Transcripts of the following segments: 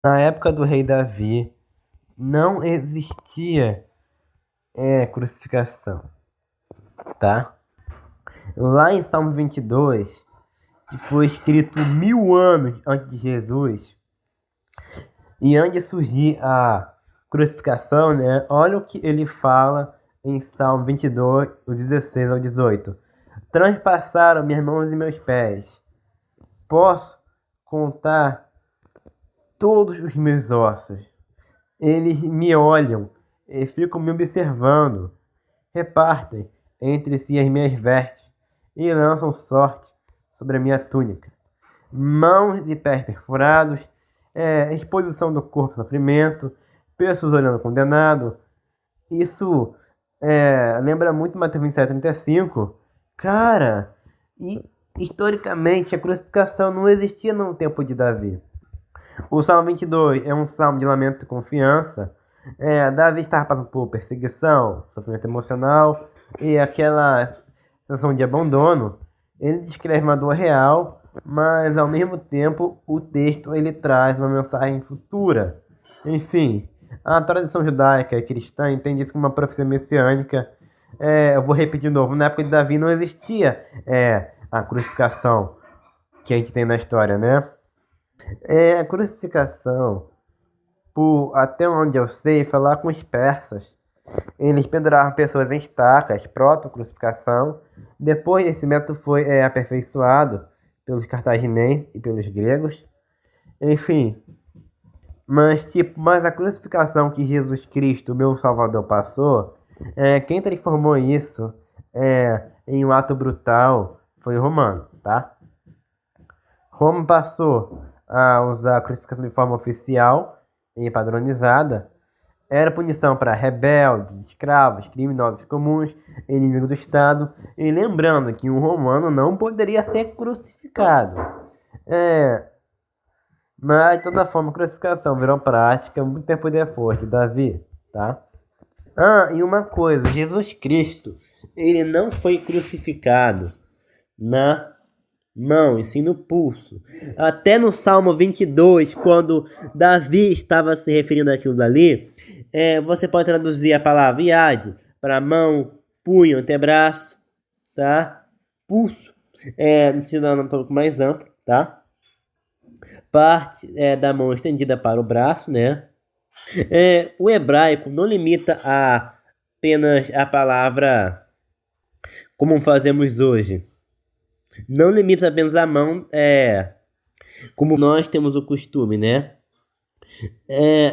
Na época do rei Davi, não existia crucificação, tá? Lá em Salmo 22, que foi escrito 1000 anos antes de Jesus, e antes de surgir a crucificação, né? Olha o que ele fala em Salmo 22, do 16 ao 18. Transpassaram minhas mãos e meus pés. Posso contar todos os meus ossos. Eles me olham e ficam me observando. Repartem entre si as minhas vestes e lançam sorte sobre a minha túnica. Mãos e pés perfurados, exposição do corpo ao sofrimento, pessoas olhando condenado. Isso lembra muito Mateus 27, 35. Cara, e historicamente a crucificação não existia no tempo de Davi. O Salmo 22 é um salmo de lamento e confiança. Davi estava passando por perseguição, sofrimento emocional e aquela sensação de abandono. Ele descreve uma dor real, mas ao mesmo tempo o texto ele traz uma mensagem futura. Enfim, a tradição judaica e cristã entende isso como uma profecia messiânica. Eu vou repetir de novo, na época de Davi não existia a crucificação que a gente tem na história, né? A crucificação, por até onde eu sei, foi lá com os persas. Eles penduravam pessoas em estacas, proto-crucificação. Depois esse método foi aperfeiçoado pelos cartagineses e pelos gregos. Enfim, mas a crucificação que Jesus Cristo, meu Salvador, passou, quem transformou isso em um ato brutal foi o romano, tá? Roma passou a usar a crucificação de forma oficial e padronizada. Era punição para rebeldes, escravos, criminosos comuns, inimigos do Estado. E lembrando que um romano não poderia ser crucificado. É, mas de toda forma, a crucificação virou prática muito tempo depois de Davi, tá? Ah, e uma coisa, Jesus Cristo, ele não foi crucificado na mão, e sim no pulso. Até no Salmo 22, quando Davi estava se referindo àquilo dali, você pode traduzir a palavra iade para mão, punho, antebraço, tá? Pulso, no sentido anatômico mais amplo, tá? Parte da mão estendida para o braço, né? O hebraico não limita a apenas a palavra como fazemos hoje. Não limita apenas a mão, como nós temos o costume, né?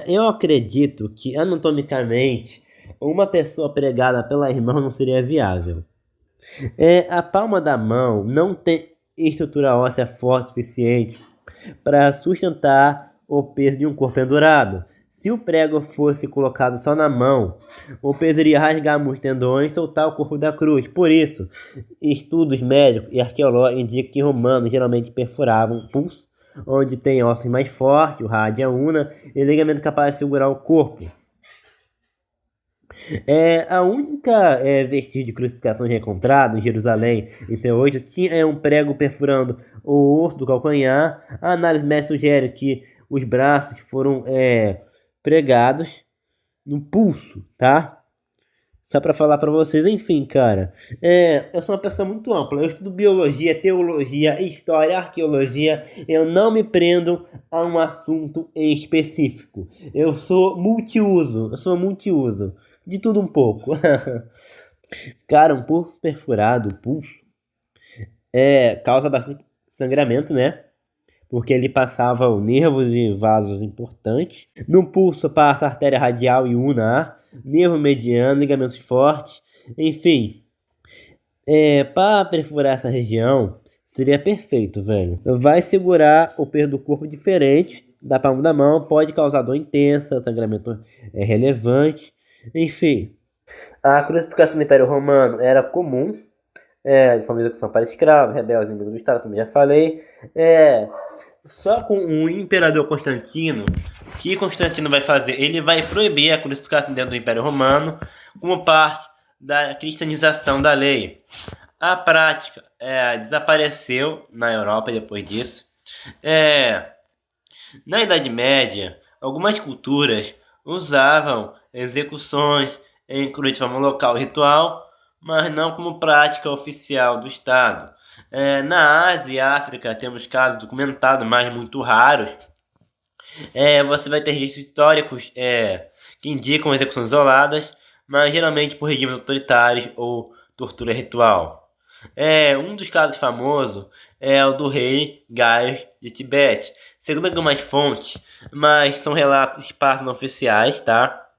Eu acredito que anatomicamente uma pessoa pregada pelas mãos não seria viável. A palma da mão não tem estrutura óssea forte o suficiente para sustentar o peso de um corpo pendurado. Se o prego fosse colocado só na mão, o peso iria rasgar muitos tendões e soltar o corpo da cruz. Por isso, estudos médicos e arqueológicos indicam que romanos geralmente perfuravam o pulso, onde tem ossos mais fortes, o rádio e a una, e ligamento capaz de segurar o corpo. A única vestígio de crucificação encontrado em Jerusalém em C8 tinha um prego perfurando o osso do calcanhar. A análise médica sugere que os braços foram pregados no pulso, tá? Só pra falar pra vocês, enfim, cara. Eu sou uma pessoa muito ampla. Eu estudo biologia, teologia, história, arqueologia. Eu não me prendo a um assunto em específico. Eu sou multiuso. De tudo um pouco. Cara, um pulso perfurado, pulso, causa bastante sangramento, né? Porque ele passava nervos e vasos importantes. No pulso passa a artéria radial e ulnar, nervo mediano, ligamentos fortes, enfim. Para perfurar essa região, seria perfeito, velho. Vai segurar o peso do corpo diferente da palma da mão, pode causar dor intensa, sangramento relevante, enfim. A crucificação do Império Romano era comum, de forma de execução para escravos, rebeldes, inimigos do Estado, como já falei. Só com o imperador Constantino, o que Constantino vai fazer? Ele vai proibir a crucificação dentro do Império Romano como parte da cristianização da lei. A prática desapareceu na Europa depois disso. Na Idade Média, algumas culturas usavam execuções em cruz de forma local e ritual, mas não como prática oficial do Estado. Na Ásia e África temos casos documentados, mas muito raros. Você vai ter registros históricos que indicam execuções isoladas, mas geralmente por regimes autoritários ou tortura ritual. Um dos casos famosos é o do rei Gaio de Tibete. Segundo algumas fontes, mas são relatos esparsos não oficiais, tá?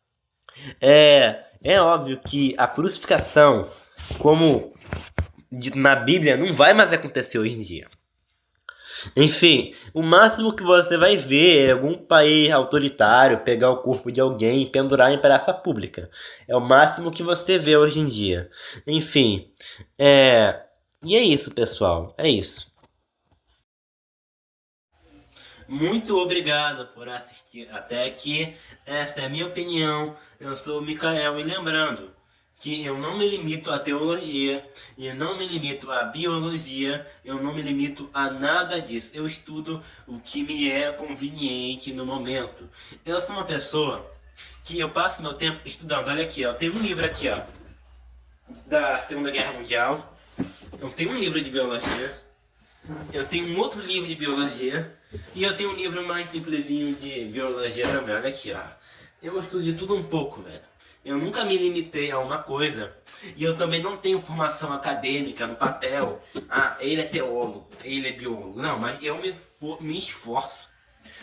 É óbvio que a crucificação, como dito na Bíblia, não vai mais acontecer hoje em dia. Enfim, o máximo que você vai ver é algum país autoritário pegar o corpo de alguém e pendurar em praça pública. É o máximo que você vê hoje em dia. Enfim, é... e é isso, pessoal. É isso. Muito obrigado por assistir até aqui. Essa é a minha opinião. Eu sou o Mikael e lembrando que eu não me limito à teologia, e não me limito à biologia, eu não me limito a nada disso. Eu estudo o que me é conveniente no momento. Eu sou uma pessoa que eu passo meu tempo estudando. Olha aqui, ó, tem um livro aqui, ó, da Segunda Guerra Mundial. Eu tenho um livro de biologia. Eu tenho um outro livro de biologia. E eu tenho um livro mais simplesinho de biologia também. Olha aqui, ó. Eu estudo de tudo um pouco, velho. Eu nunca me limitei a uma coisa. E eu também não tenho formação acadêmica no papel. Ah, ele é teólogo, ele é biólogo. Não, mas eu me esforço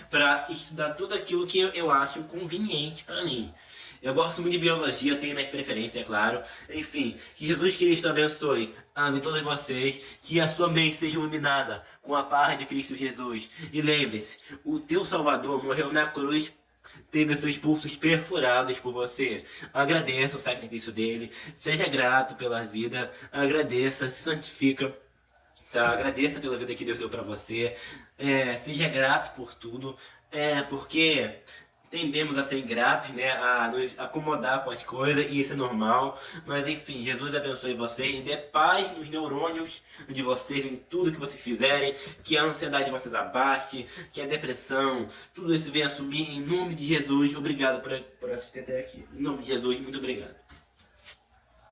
para estudar tudo aquilo que eu acho conveniente para mim. Eu gosto muito de biologia, tenho minhas preferências, é claro. Enfim, que Jesus Cristo abençoe a todos vocês, que a sua mente seja iluminada com a paz de Cristo Jesus. E lembre-se, o teu Salvador morreu na cruz, teve seus pulsos perfurados por você. Agradeça o sacrifício dele, seja grato pela vida, agradeça, se santifica. Tá? Agradeça pela vida que Deus deu para você. Seja grato por tudo. Porque tendemos a ser ingratos, né? A nos acomodar com as coisas, e isso é normal. Mas enfim, Jesus abençoe vocês e dê paz nos neurônios de vocês, em tudo que vocês fizerem. Que a ansiedade de vocês abaste, que a depressão, tudo isso venha assumir em nome de Jesus. Obrigado por assistir até aqui. Em nome de Jesus, muito obrigado.